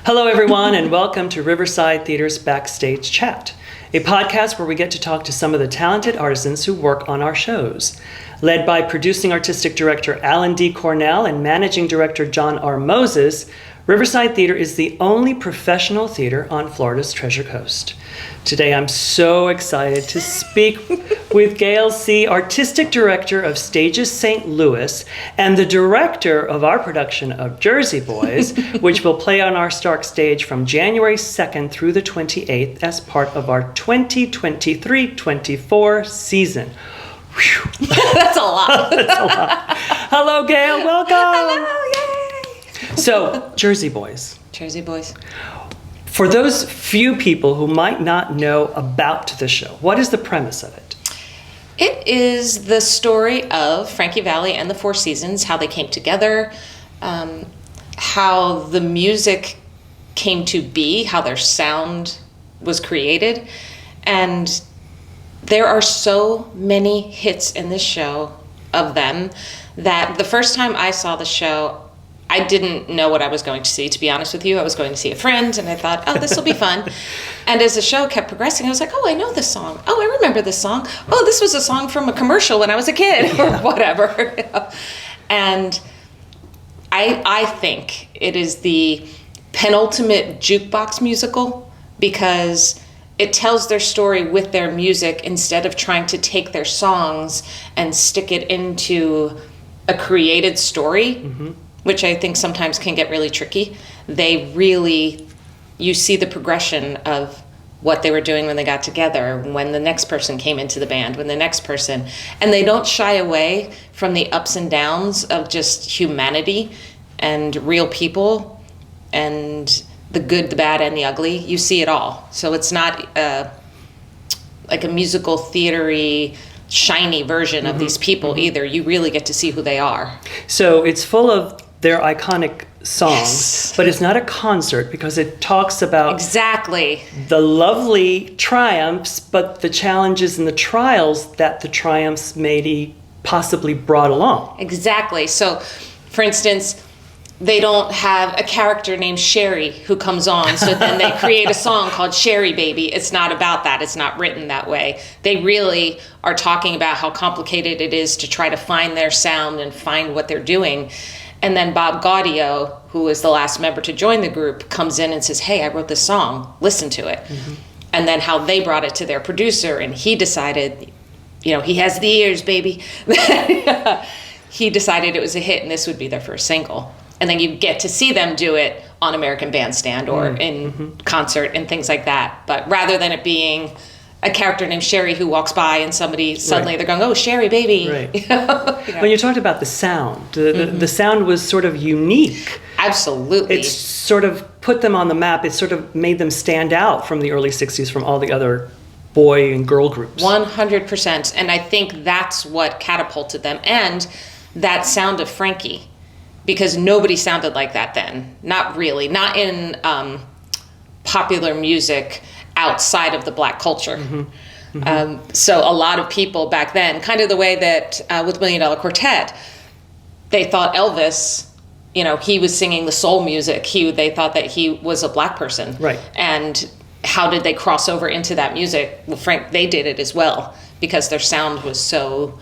Hello, everyone, and welcome to Riverside Theater's Backstage Chat, a podcast where we get to talk to some of the talented artisans who work on our shows. Led by producing artistic director Alan D. Cornell and managing director John R. Moses, Riverside Theater is the only professional theater on Florida's Treasure Coast. Today, I'm so excited to speak with Gayle Seay, artistic director of Stages St. Louis, and the director of our production of Jersey Boys, which will play on our Stark stage from January 2nd through the 28th as part of our 2023-24 season. Whew. That's a lot. That's a lot. Hello, Gayle. Welcome. Hello, yay. So, Jersey Boys. Jersey Boys. For those few people who might not know about the show, what is the premise of it? It is the story of Frankie Valli and the Four Seasons, how they came together, how the music came to be, how their sound was created. And there are so many hits in this show of them that the first time I saw the show, I didn't know what I was going to see, to be honest with you. I was going to see a friend, and I thought, oh, this will be fun. And as the show kept progressing, I was like, oh, I know this song. Oh, I remember this song. Oh, this was a song from a commercial when I was a kid, or whatever. And I think it is the penultimate jukebox musical because it tells their story with their music instead of trying to take their songs and stick it into a created story. Mm-hmm. Which I think sometimes can get really tricky. You see the progression of what they were doing when they got together, when the next person came into the band, when the next person, and they don't shy away from the ups and downs of just humanity and real people and the good, the bad, and the ugly. You see it all. So it's not like a musical theater-y, shiny version of these people either. You really get to see who they are. So it's full of their iconic songs, yes. But it's not a concert because it talks about exactly the lovely triumphs, but the challenges and the trials that the triumphs maybe possibly brought along. Exactly. So, for instance, they don't have a character named Sherry who comes on, so then they create a song called Sherry Baby. It's not about that. It's not written that way. They really are talking about how complicated it is to try to find their sound and find what they're doing. And then Bob Gaudio, who is the last member to join the group, comes in and says, hey, I wrote this song, listen to it. Mm-hmm. And then how they brought it to their producer, and he decided, he has the ears, baby. He decided it was a hit and this would be their first single. And then you get to see them do it on American Bandstand or in concert and things like that. But rather than it being a character named Sherry who walks by and somebody suddenly they're going, oh, Sherry, baby. Right. When you talked about the sound, the sound was sort of unique. Absolutely. It sort of put them on the map. It sort of made them stand out from the early 60s from all the other boy and girl groups. 100%. And I think that's what catapulted them. And that sound of Frankie, because nobody sounded like that then. Not really. Not in popular music outside of the black culture. So a lot of people back then, kind of the way that with $1 Million Quartet, they thought Elvis, he was singing the soul music. They thought that he was a black person. Right. And how did they cross over into that music? Well, they did it as well because their sound was so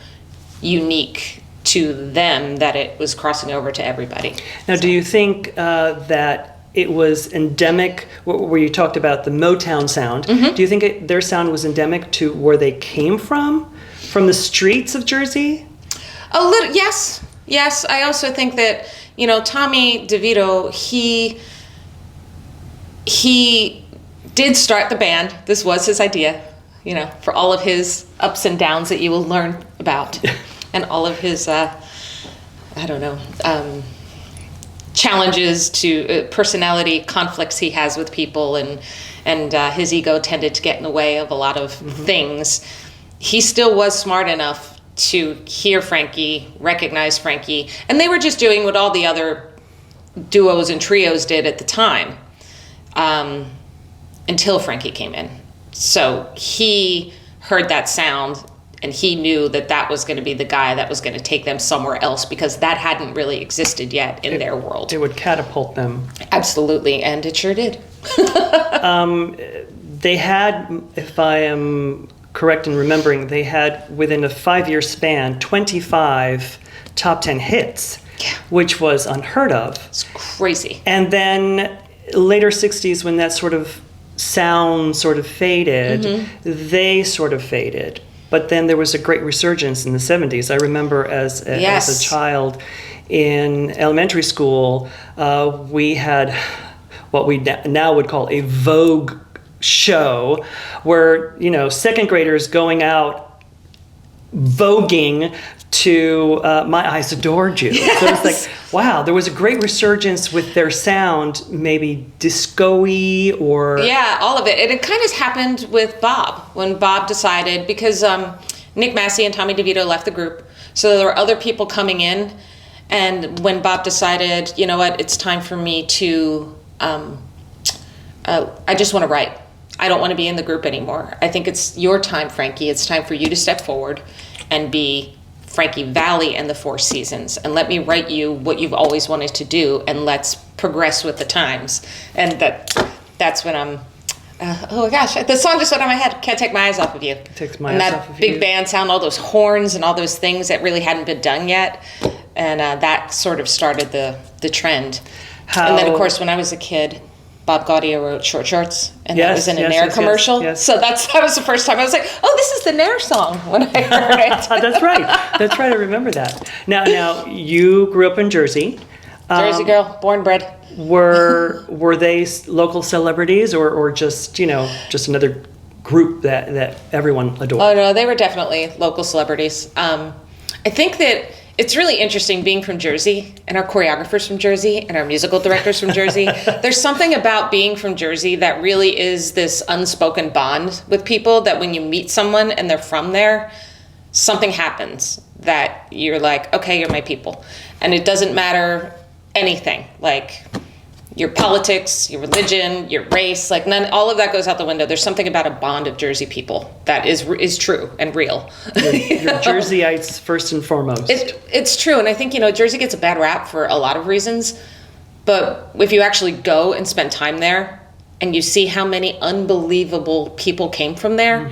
unique to them that it was crossing over to everybody. Now, do you think that it was endemic, where you talked about the Motown sound, do you think their sound was endemic to where they came from the streets of Jersey? A little, yes. Yes, I also think that, Tommy DeVito, he did start the band. This was his idea, for all of his ups and downs that you will learn about and all of his, challenges to personality conflicts he has with people and his ego tended to get in the way of a lot of things. He still was smart enough to hear Frankie, recognize Frankie, and they were just doing what all the other duos and trios did at the time until Frankie came in. So he heard that sound And he knew that that was going to be the guy that was going to take them somewhere else, because that hadn't really existed yet in their world. It would catapult them. Absolutely, and it sure did. They had, if I am correct in remembering, they had, within a 5-year span, 25 top 10 hits, which was unheard of. It's crazy. And then later 60s, when that sort of sound sort of faded, they sort of faded. But then there was a great resurgence in the 70s. I remember as a child in elementary school, we had what we now would call a Vogue show, where, you know, second graders going out voguing to My Eyes Adored You. Yes. So it's like, wow, there was a great resurgence with their sound, maybe disco-y or... Yeah, all of it. And it kind of happened with Bob, when Bob decided, because Nick Massey and Tommy DeVito left the group, so there were other people coming in, and when Bob decided, you know what, it's time for me to... I just want to write. I don't want to be in the group anymore. I think it's your time, Frankie. It's time for you to step forward and be Frankie Valli and the Four Seasons, and let me write you what you've always wanted to do, and let's progress with the times. And that's when I'm... oh my gosh, the song just went on my head. Can't take my eyes off of you. Takes my eyes off of you. And that big band sound, all those horns and all those things that really hadn't been done yet. And that sort of started the trend. And then, of course, when I was a kid, Bob Gaudio wrote Short Shorts, and that was in a Nair commercial. Yes. So that was the first time I was like, oh, this is the Nair song when I heard it. That's right. That's right. I remember that. Now you grew up in Jersey. Jersey girl, born and bred. Were they local celebrities, or just, you know, just another group that everyone adored? Oh no, they were definitely local celebrities. I think that it's really interesting being from Jersey, and our choreographers from Jersey, and our musical directors from Jersey. There's something about being from Jersey that really is this unspoken bond with people, that when you meet someone and they're from there, something happens that you're like, okay, you're my people. And it doesn't matter anything, like your politics, your religion, your race, like all of that goes out the window. There's something about a bond of Jersey people that is true and real. You're Jerseyites first and foremost. It's true, and I think, you know, Jersey gets a bad rap for a lot of reasons, but if you actually go and spend time there and you see how many unbelievable people came from there,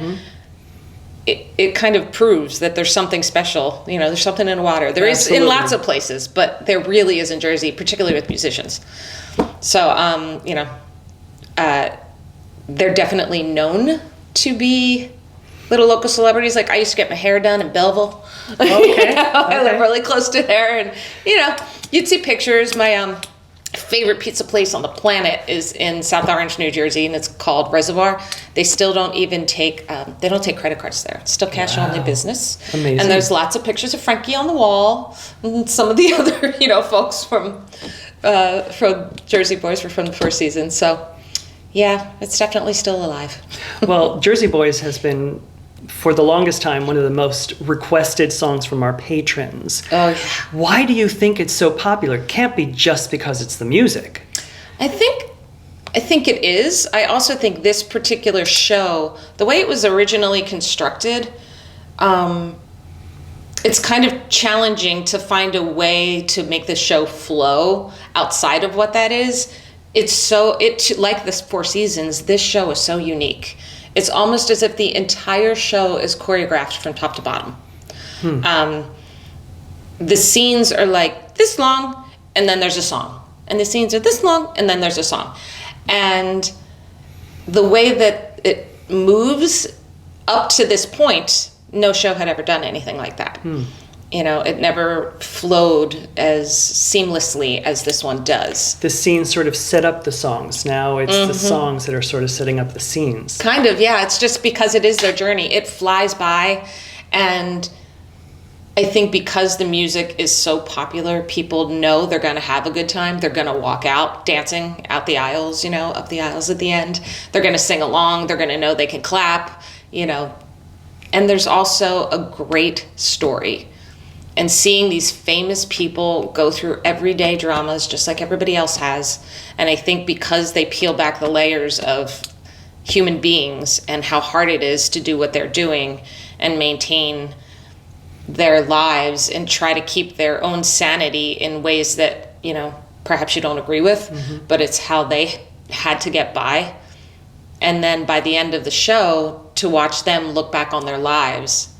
it kind of proves that there's something special. You know, there's something in the water. There is in lots of places, but there really is in Jersey, particularly with musicians. So, you know, they're definitely known to be little local celebrities. Like, I used to get my hair done in Belleville. Okay. You know, I live really close to there, and, you know, you'd see pictures. My favorite pizza place on the planet is in South Orange, New Jersey, and it's called Reservoir. They still don't even take they don't take credit cards there. It's still cash only business. Amazing. And there's lots of pictures of Frankie on the wall, and some of the other, you know, folks from Jersey Boys were from the Four Seasons. So yeah, it's definitely still alive. Well, Jersey Boys has been, for the longest time, one of the most requested songs from our patrons. Oh, yeah. Why do you think it's so popular? It can't be just because it's the music. I think it is. I also think this particular show, the way it was originally constructed, it's kind of challenging to find a way to make the show flow outside of what that is. Like the Four Seasons, this show is so unique. It's almost as if the entire show is choreographed from top to bottom. The scenes are like this long, and then there's a song. And the scenes are this long, and then there's a song. And the way that it moves up to this point, no show had ever done anything like that. You know, it never flowed as seamlessly as this one does. The scenes sort of set up the songs. Now it's the songs that are sort of setting up the scenes. Kind of, yeah. It's just because it is their journey. It flies by, and I think because the music is so popular, people know they're going to have a good time. They're going to walk out dancing out the aisles, you know, up the aisles at the end. They're going to sing along. They're going to know they can clap, you know. And there's also a great story. And seeing these famous people go through everyday dramas just like everybody else has. And I think because they peel back the layers of human beings and how hard it is to do what they're doing and maintain their lives and try to keep their own sanity in ways that, you know, perhaps you don't agree with, but it's how they had to get by. And then by the end of the show, to watch them look back on their lives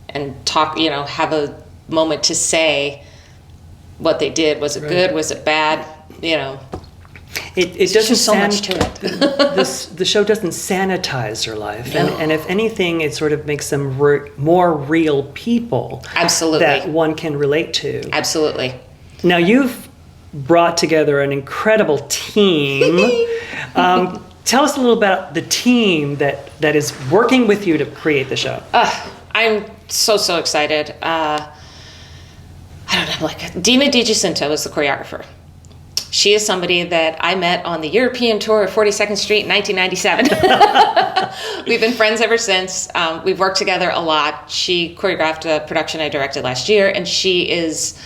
and talk, you know, have a moment to say what they did. Was it good? Was it bad? You know, it doesn't so much to it. The show doesn't sanitize your life, and if anything, it sort of makes them more real people. Absolutely. That one can relate to. Absolutely. Now you've brought together an incredible team. Tell us a little about the team that is working with you to create the show. I'm so excited. I don't know, like Dina DiGiacinto is the choreographer. She is somebody that I met on the European tour of 42nd Street in 1997. We've been friends ever since. We've worked together a lot. She choreographed a production I directed last year, and she is,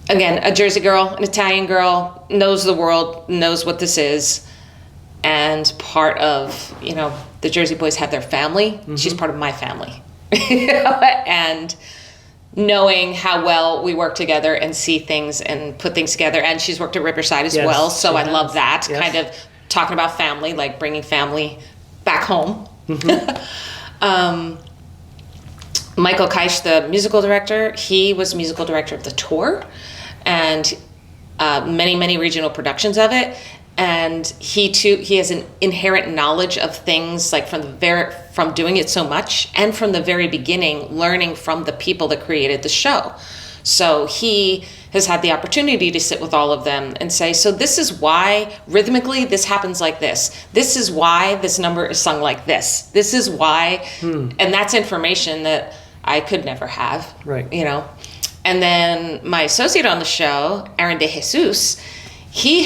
again, a Jersey girl, an Italian girl, knows the world, knows what this is, and part of, you know, the Jersey boys have their family. She's part of my family. And knowing how well we work together and see things and put things together. And she's worked at Riverside as well, so I love that. Kind of talking about family, like bringing family back home. Michael Keisch, the musical director, he was musical director of the tour and many regional productions of it. And he has an inherent knowledge of things, like from doing it so much, and from the very beginning, learning from the people that created the show. So he has had the opportunity to sit with all of them and say, so this is why rhythmically this happens like this. This is why this number is sung like this. This is why, and that's information that I could never have, you know. And then my associate on the show, Aaron De Jesus, he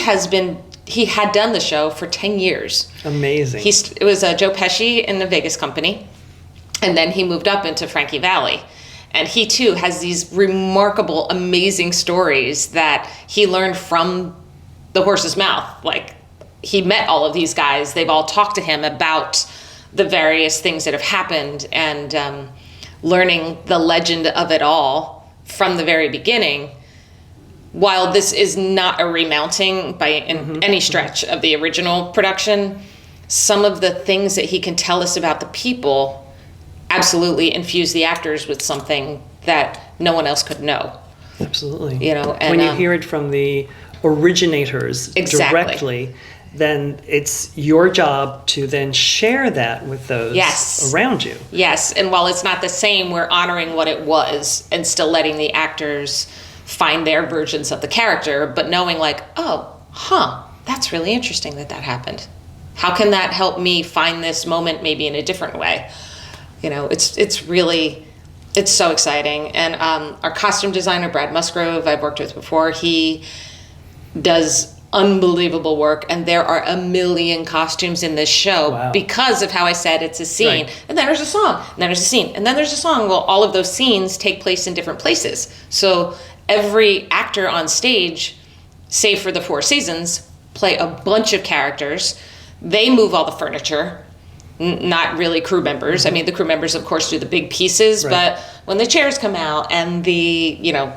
had done the show for 10 years. Amazing. It was Joe Pesci in the Vegas company, and then he moved up into Frankie Valli. And he, too, has these remarkable, amazing stories that he learned from the horse's mouth. Like, he met all of these guys. They've all talked to him about the various things that have happened and learning the legend of it all from the very beginning. While this is not a remounting by any stretch of the original production, some of the things that he can tell us about the people absolutely infuse the actors with something that no one else could know. Absolutely. You know, and when you hear it from the originators directly, then it's your job to then share that with those around you. Yes, and while it's not the same, we're honoring what it was and still letting the actors find their versions of the character, but knowing like, that's really interesting that happened. How can that help me find this moment maybe in a different way? You know, it's so exciting. And our costume designer, Brad Musgrove, I've worked with before, he does unbelievable work, and there are a million costumes in this show because of how I said it's a scene, and then there's a song, and then there's a scene, and then there's a song. Well, all of those scenes take place in different places. So every actor on stage, save for the Four Seasons, play a bunch of characters. They move all the furniture, not really crew members. I mean, the crew members, of course, do the big pieces, but when the chairs come out and the, you know,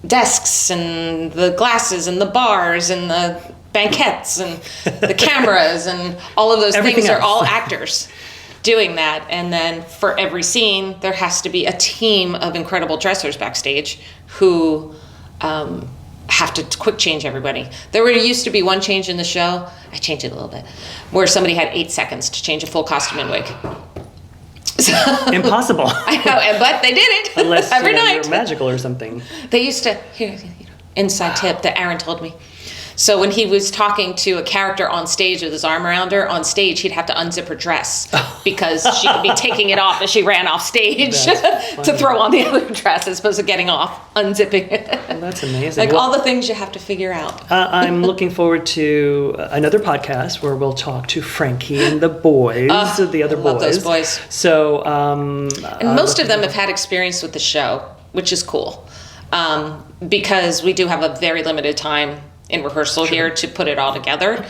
desks and the glasses and the bars and the banquettes and the cameras and all of those things are all actors doing that. And then for every scene, there has to be a team of incredible dressers backstage who have to quick change everybody. There used to be one change in the show, I changed it a little bit, where somebody had 8 seconds to change a full costume and wig. So, impossible. I know, but they did it unless every night. You're magical or something. They used to, inside tip that Aaron told me. So when he was talking to a character on stage with his arm around her, on stage he'd have to unzip her dress because she could be taking it off as she ran off stage to throw on the other dress as opposed to getting off, unzipping it. Well, that's amazing. Like all the things you have to figure out. I'm looking forward to another podcast where we'll talk to Frankie and the boys, the other boys. Love those boys. So, and most of them have had experience with the show, which is cool, because we do have a very limited time in rehearsal here to put it all together.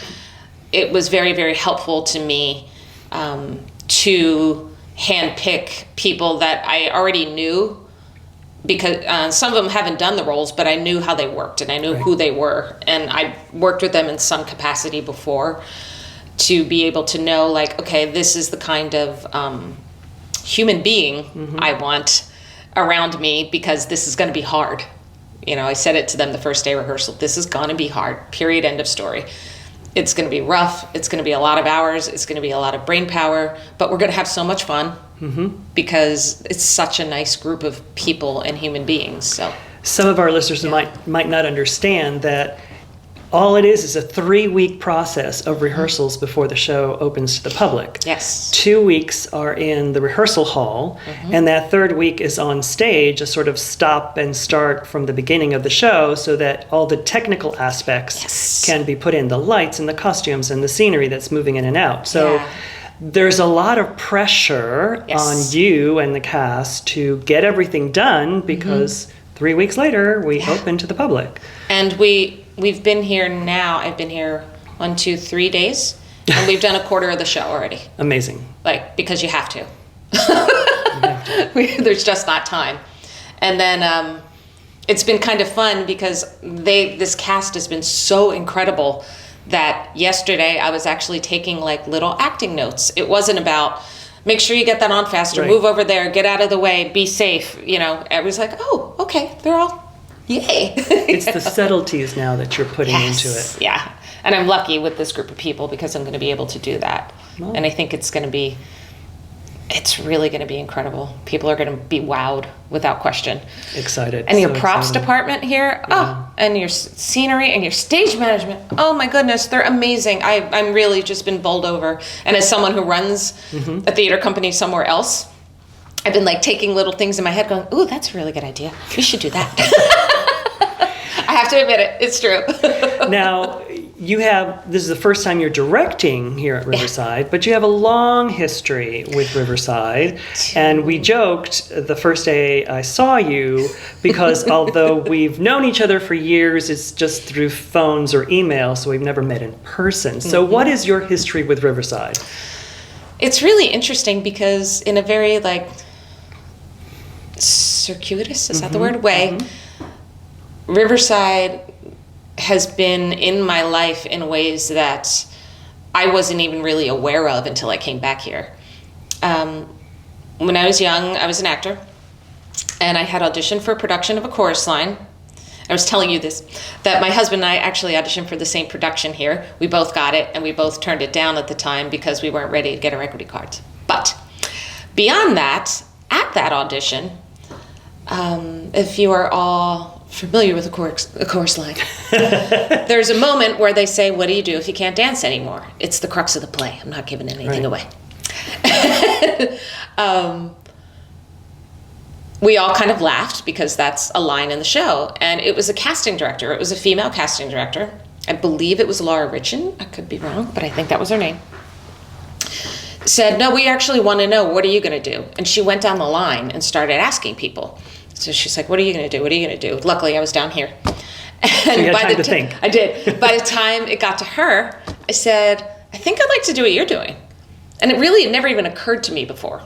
It was very, very helpful to me to handpick people that I already knew, because some of them haven't done the roles, but I knew how they worked and I knew who they were, and I worked with them in some capacity before, to be able to know, like, okay, this is the kind of human being I want around me, because this is going to be hard. You know, I said it to them the first day of rehearsal. This is going to be hard, period, end of story. It's going to be rough. It's going to be a lot of hours. It's going to be a lot of brain power, but we're going to have so much fun because it's such a nice group of people and human beings. So some of our listeners might not understand that all it is a 3-week process of rehearsals before the show opens to the public. Yes. 2 weeks are in the rehearsal hall, and that third week is on stage, a sort of stop and start from the beginning of the show, so that all the technical aspects can be put in, the lights and the costumes and the scenery that's moving in and out. So there's a lot of pressure on you and the cast to get everything done, because 3 weeks later we open to the public. And we've been here now. I've been here 1, 2, 3 days, and we've done a quarter of the show already. Amazing. Like, because you have to. There's just not time. And then it's been kind of fun because this cast has been so incredible that yesterday I was actually taking like little acting notes. It wasn't about make sure you get that on faster, move over there, get out of the way, be safe. You know, it was like, oh, okay, they're all, yay. It's the subtleties now that you're putting into it. Yeah. And I'm lucky with this group of people because I'm going to be able to do that. Well, and I think it's really going to be incredible. People are going to be wowed without question. Excited. And your props department here, and your scenery and your stage management. Oh my goodness, they're amazing. I'm really just been bowled over. And as someone who runs a theater company somewhere else, I've been like taking little things in my head going, ooh, that's a really good idea. We should do that. I have to admit it. It's true. Now, this is the first time you're directing here at Riverside, but you have a long history with Riverside. And we joked the first day I saw you, because although we've known each other for years, it's just through phones or email, so we've never met in person. So what is your history with Riverside? It's really interesting because in a very like circuitous, is that the word, way, Riverside has been in my life in ways that I wasn't even really aware of until I came back here. When I was young, I was an actor, and I had auditioned for a production of A Chorus Line. I was telling you this, that my husband and I actually auditioned for the same production here. We both got it, and we both turned it down at the time because we weren't ready to get our equity cards. But beyond that, at that audition, if you are all familiar with a chorus line, there's a moment where they say, what do you do if you can't dance anymore? It's the crux of the play. I'm not giving anything away. We all kind of laughed because that's a line in the show. And it was a casting director. It was a female casting director. I believe it was Laura Richin. I could be wrong, but I think that was her name. Said, no, we actually want to know, what are you going to do? And she went down the line and started asking people. So she's like, what are you going to do? What are you going to do? Luckily, I was down here. And so you had time to think. I did. By the time it got to her, I said, I think I'd like to do what you're doing. And it never even occurred to me before.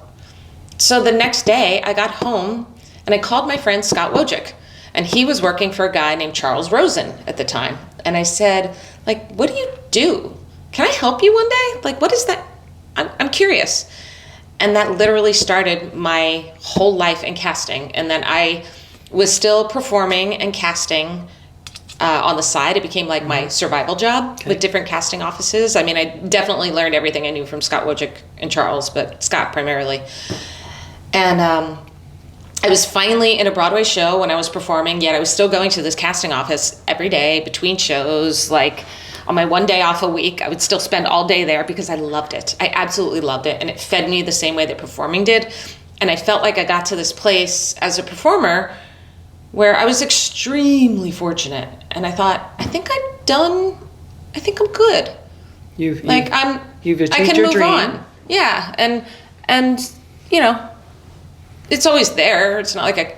So the next day, I got home, and I called my friend Scott Wojcik. And he was working for a guy named Charles Rosen at the time. And I said, like, what do you do? Can I help you one day? Like, what is that? I'm curious. And that literally started my whole life in casting. And then I was still performing and casting on the side. It became like my survival job with different casting offices. I mean, I definitely learned everything I knew from Scott Wojcik and Charles, but Scott primarily. And I was finally in a Broadway show when I was performing, yet I was still going to this casting office every day between shows. Like on my one day off a week, I would still spend all day there because I loved it. I absolutely loved it. And it fed me the same way that performing did. And I felt like I got to this place as a performer where I was extremely fortunate. And I thought, I think I'm good. You've I achieved can your move dream. on. Yeah. And you know, it's always there. It's not like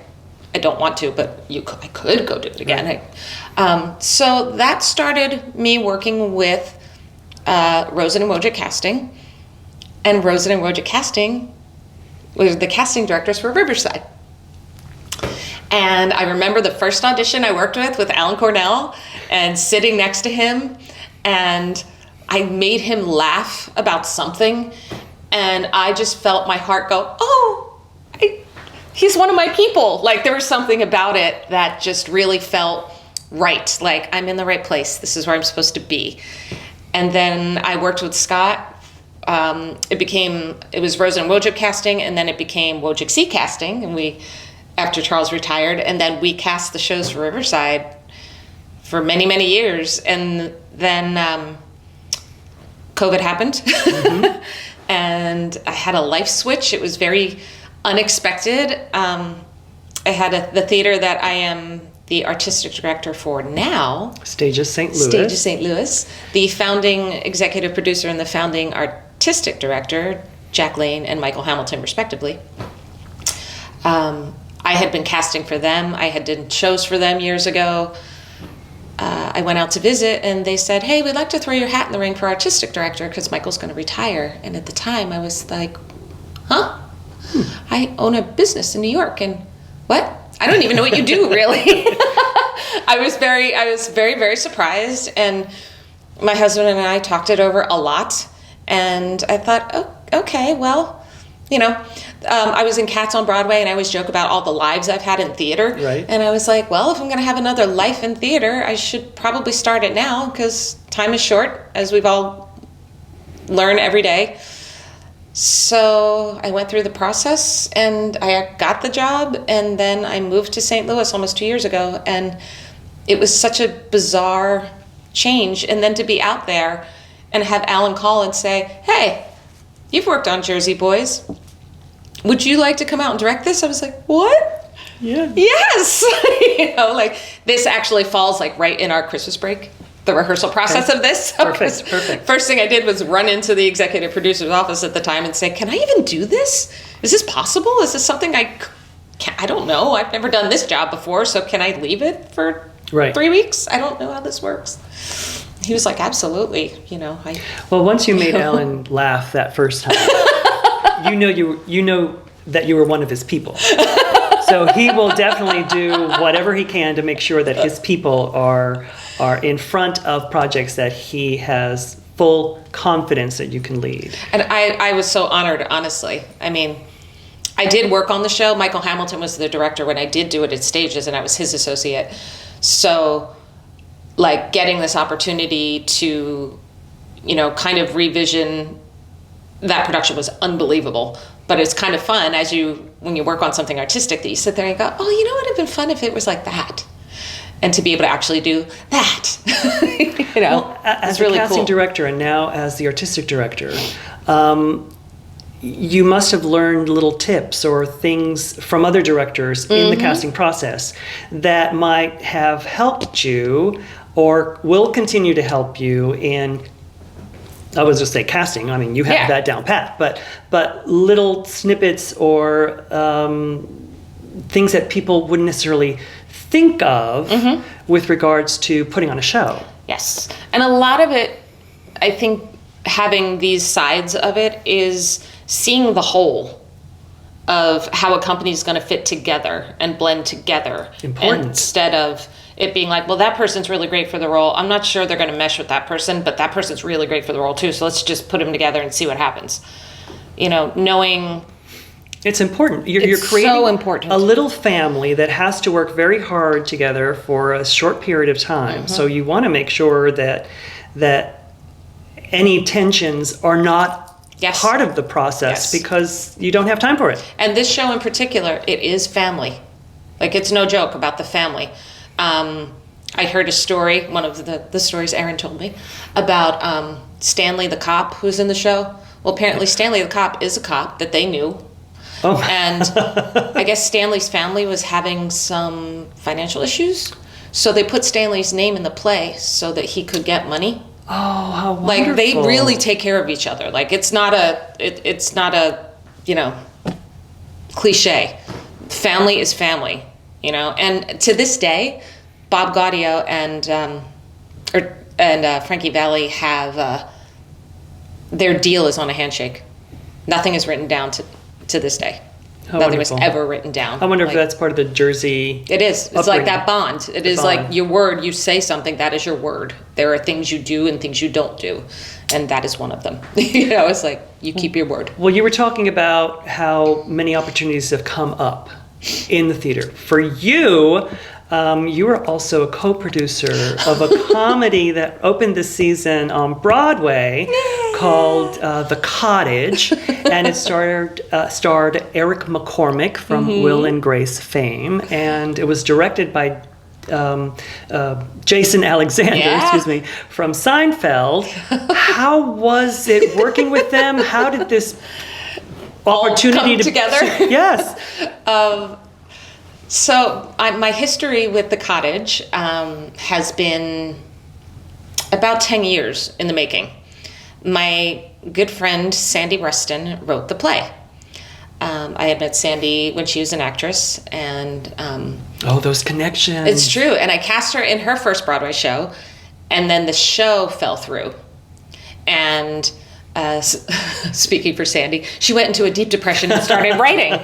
I don't want to, but I could go do it again. Right. So that started me working with Rosen and Wojcik Casting. and Rosen and Wojcik Casting were the casting directors for Riverside. And I remember the first audition I worked with Alan Cornell, and sitting next to him, and I made him laugh about something, and I just felt my heart go, oh, he's one of my people. Like, there was something about it that just really felt right. Like, I'm in the right place. This is where I'm supposed to be. And then I worked with Scott. It was Rosen and Wojcik Casting, and then it became Wojcik Seay Casting, and after Charles retired, and then we cast the shows for Riverside for many, many years. And then COVID happened, mm-hmm. and I had a life switch. It was very unexpected. I had the theater that I am the artistic director for now. Stages St. Louis. Stages St. Louis. The founding executive producer and the founding artistic director, Jack Lane and Michael Hamilton, respectively. I had been casting for them. I had done shows for them years ago. I went out to visit, and they said, hey, we'd like to throw your hat in the ring for artistic director because Michael's going to retire. And at the time, I was like, huh? I own a business in New York, and what? I don't even know what you do, really. I was very, very surprised, and my husband and I talked it over a lot, and I thought, oh, okay, well, I was in Cats on Broadway, and I always joke about all the lives I've had in theater. Right. And I was like, well, if I'm going to have another life in theater, I should probably start it now because time is short, as we've all learned every day. So I went through the process, and I got the job, and then I moved to St. Louis almost 2 years ago, and it was such a bizarre change. And then to be out there and have Alan call and say, hey, you've worked on Jersey Boys. Would you like to come out and direct this? I was like, what? Yeah. Yes. This actually falls right in our Christmas break, the rehearsal process of this. So Perfect. First thing I did was run into the executive producer's office at the time and say, can I even do this? Is this possible? Is this something I don't know. I've never done this job before, so can I leave it for 3 weeks? I don't know how this works. He was like, absolutely. Well, once you made Alan laugh that first time, you know that you were one of his people. So he will definitely do whatever he can to make sure that his people are in front of projects that he has full confidence that you can lead. And I was so honored, honestly. I mean, I did work on the show. Michael Hamilton was the director when I did do it at Stages, and I was his associate. So, getting this opportunity to, kind of revision that production was unbelievable. But it's kind of fun when you work on something artistic that you sit there and go, oh, what would have been fun if it was like that? And to be able to actually do that, Well, as it's really a casting cool. director and now as the artistic director, you must have learned little tips or things from other directors in the casting process that might have helped you or will continue to help you in, I was just say casting. I mean, you have that down pat, but little snippets or things that people wouldn't necessarily think of with regards to putting on a show. Yes. And a lot of it, I think, having these sides of it is seeing the whole of how a company is going to fit together and blend together. Important. Instead of it being like, well, that person's really great for the role. I'm not sure they're going to mesh with that person, but that person's really great for the role too. So let's just put them together and see what happens. Knowing... It's important. You're It's creating so important. a little family that has to work very hard together for a short period of time. So you want to make sure that any tensions are not part of the process because you don't have time for it. And this show in particular, it is family. It's no joke about the family. I heard a story, one of the stories Aaron told me, about Stanley the cop who's in the show. Well, apparently Stanley the cop is a cop that they knew. Oh. And I guess Stanley's family was having some financial issues. So they put Stanley's name in the play so that he could get money. Oh, how wonderful. They really take care of each other. It's not a cliche. Family is family, And to this day, Bob Gaudio and Frankie Valli have their deal is on a handshake. Nothing is written down to this day. How Nothing was wonderful. ever written down. I wonder if that's part of the Jersey. It is. It's like that bond. It is bond. like your word. You say something, that is your word. There are things you do and things you don't do, and that is one of them. It's like you keep your word. Well, you were talking about how many opportunities have come up in the theater. For you, you were also a co-producer of a comedy that opened this season on Broadway called The Cottage, and it starred Eric McCormick from Will and Grace fame, and it was directed by Jason Alexander, from Seinfeld. How was it working with them? How did this opportunity come together? Yes. So my history with The Cottage has been about 10 years in the making. My good friend Sandy Rustin wrote the play. I had met Sandy when she was an actress, and those connections. it's true. And I cast her in her first Broadway show, and then the show fell through. And speaking for Sandy, she went into a deep depression and started writing,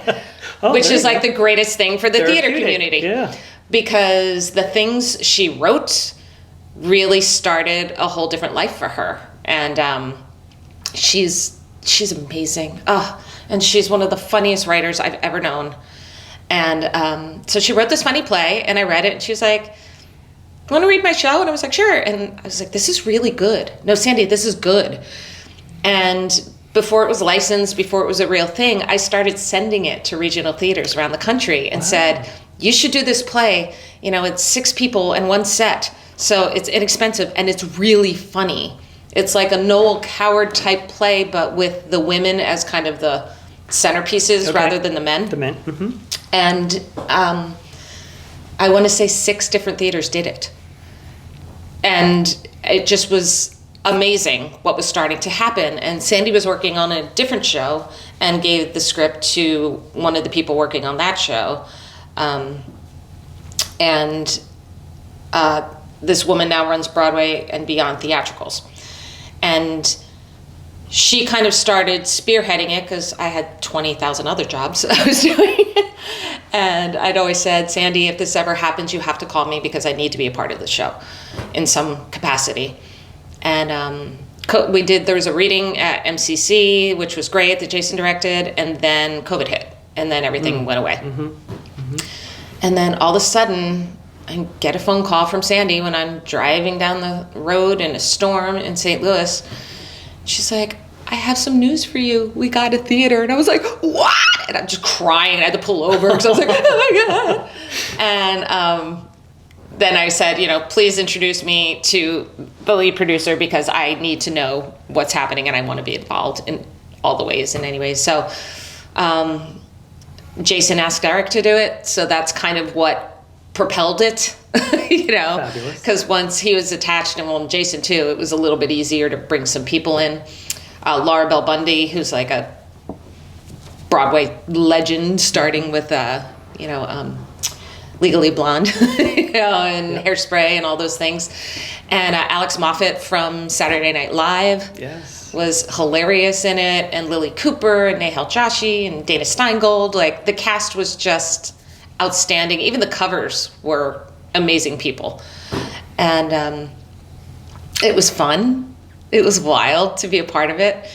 which is like the greatest thing for the theater community. Yeah. Because the things she wrote really started a whole different life for her. And she's amazing. And she's one of the funniest writers I've ever known. And so she wrote this funny play, and I read it, and she was like, "Want to read my show?" And I was like, "Sure." And I was like, "This is really good. No, Sandy, this is good." And before it was licensed, before it was a real thing, I started sending it to regional theaters around the country and said, "You should do this play. It's 6 people and 1 set. So it's inexpensive, and it's really funny. It's like a Noel Coward type play, but with the women as kind of the centerpieces rather than the men." The men. Mm-hmm. And I want to say 6 different theaters did it. And it just was amazing what was starting to happen. And Sandy was working on a different show and gave the script to one of the people working on that show. This woman now runs Broadway and Beyond theatricals. And she kind of started spearheading it because I had 20,000 other jobs I was doing. And I'd always said, "Sandy, if this ever happens, you have to call me because I need to be a part of the show in some capacity." And there was a reading at MCC, which was great, that Jason directed, and then COVID hit, and then everything went away. Mm-hmm. Mm-hmm. And then all of a sudden, I get a phone call from Sandy when I'm driving down the road in a storm in St. Louis. She's like, "I have some news for you. We got a theater." And I was like, "What?" And I'm just crying. I had to pull over because I was like, "Oh my God." And then I said, "Please introduce me to the lead producer because I need to know what's happening and I want to be involved in all the ways and any ways." So Jason asked Eric to do it. So that's kind of what propelled it, Fabulous. Because once he was attached, and Jason too, it was a little bit easier to bring some people in. Laura Bell Bundy, who's like a Broadway legend, starting with Legally Blonde, and Hairspray and all those things. And Alex Moffat from Saturday Night Live was hilarious in it, and Lily Cooper and Nahal Joshi and Dana Steingold. Like, the cast was just outstanding. Even the covers were amazing people. And it was fun. It was wild to be a part of it.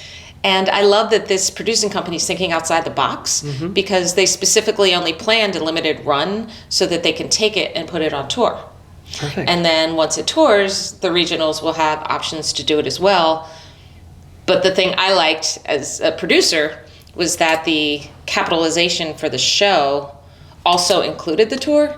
And I love that this producing company is thinking outside the box, because they specifically only planned a limited run so that they can take it and put it on tour. Perfect. And then once it tours, the regionals will have options to do it as well. But the thing I liked as a producer was that the capitalization for the show also included the tour.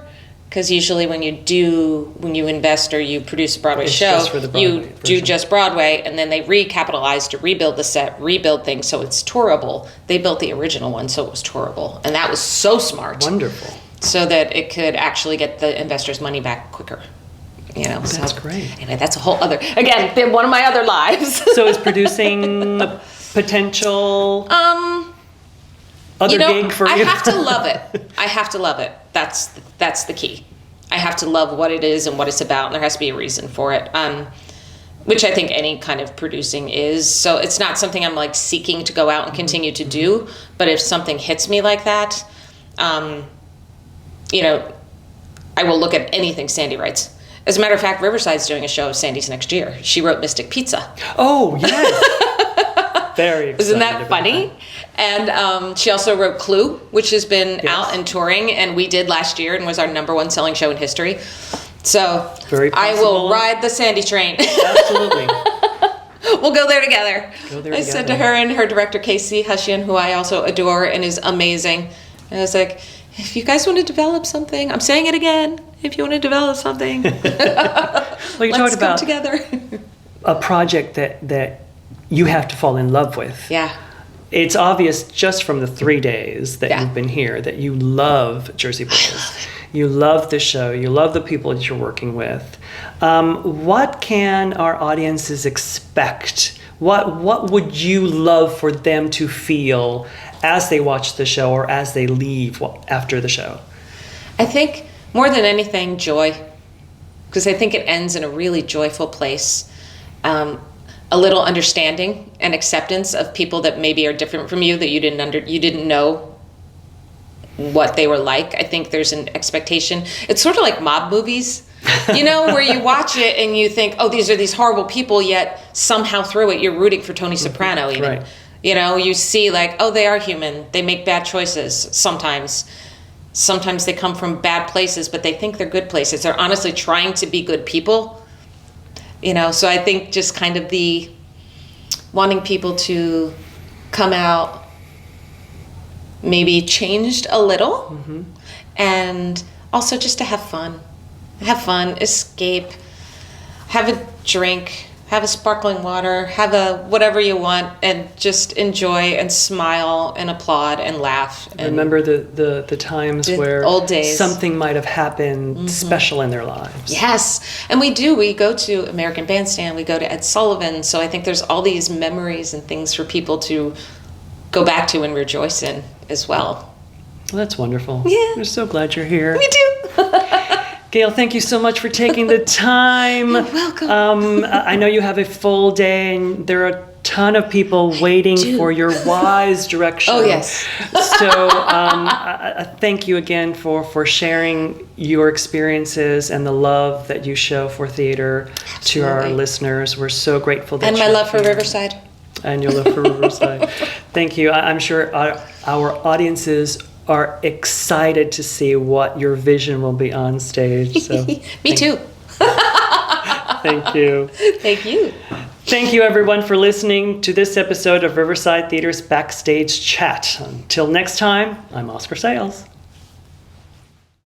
Because usually when you invest or you produce a Broadway show, you do just Broadway, and then they recapitalize to rebuild the set, rebuild things so it's tourable. They built the original one so it was tourable, and that was so smart. Wonderful. So that it could actually get the investors' money back quicker. That's great. Anyway, that's a whole other, again, been one of my other lives. So is producing a potential other gig for you? I have to love it. I have to love it. That's the key. I have to love what it is and what it's about, and there has to be a reason for it. which I think any kind of producing is. So it's not something I'm like seeking to go out and continue to do. But if something hits me like that, you know, I will look at anything Sandy writes. As a matter of fact, Riverside's doing a show of Sandy's next year. She wrote Mystic Pizza. Oh, yes. Very excited. Isn't that funny? And she also wrote Clue, which has been out and touring, and we did last year and was our #1 selling show in history. So I will ride the Sandy train. Absolutely. We'll go there together. I said to her and her director, Casey Hushian, who I also adore and is amazing. And I was like, if you guys want to develop something, I'm saying it again, if you want to develop something, well, you let's talked about come together. a project that you have to fall in love with. Yeah. It's obvious just from the 3 days that you've been here that you love Jersey Boys. You love the show. You love the people that you're working with. What can our audiences expect? What would you love for them to feel as they watch the show or as they leave after the show? I think more than anything, joy, because I think it ends in a really joyful place. A little understanding and acceptance of people that maybe are different from you, that you didn't know what they were like. I think there's an expectation. It's sort of like mob movies, you know, where you watch it and you think, oh, these are these horrible people, yet somehow through it you're rooting for Tony Soprano even. Right. You know, you see like, oh, they are human. They make bad choices sometimes. Sometimes they come from bad places, but they think they're good places. They're honestly trying to be good people. You know, so I think just kind of the wanting people to come out maybe changed a little, and also just to have fun, escape, have a drink, have a sparkling water, have a whatever you want, and just enjoy and smile and applaud and laugh. And remember the times where old days. Something might have happened special in their lives. Yes, and we do. We go to American Bandstand, we go to Ed Sullivan, so I think there's all these memories and things for people to go back to and rejoice in as well. Well, that's wonderful. Yeah. We're so glad you're here. Me too. Gayle, thank you so much for taking the time. You're welcome. I know you have a full day and there are a ton of people waiting for your wise direction. Oh, yes. So thank you again for sharing your experiences and the love that you show for theater to our listeners. We're so grateful that and my love for Riverside. And your love for Riverside. Thank you. I'm sure our audiences are excited to see what your vision will be on stage. So Me too. Thank you. Thank you. Thank you, everyone, for listening to this episode of Riverside Theater's Backstage Chat. Until next time, I'm Oscar Sayles.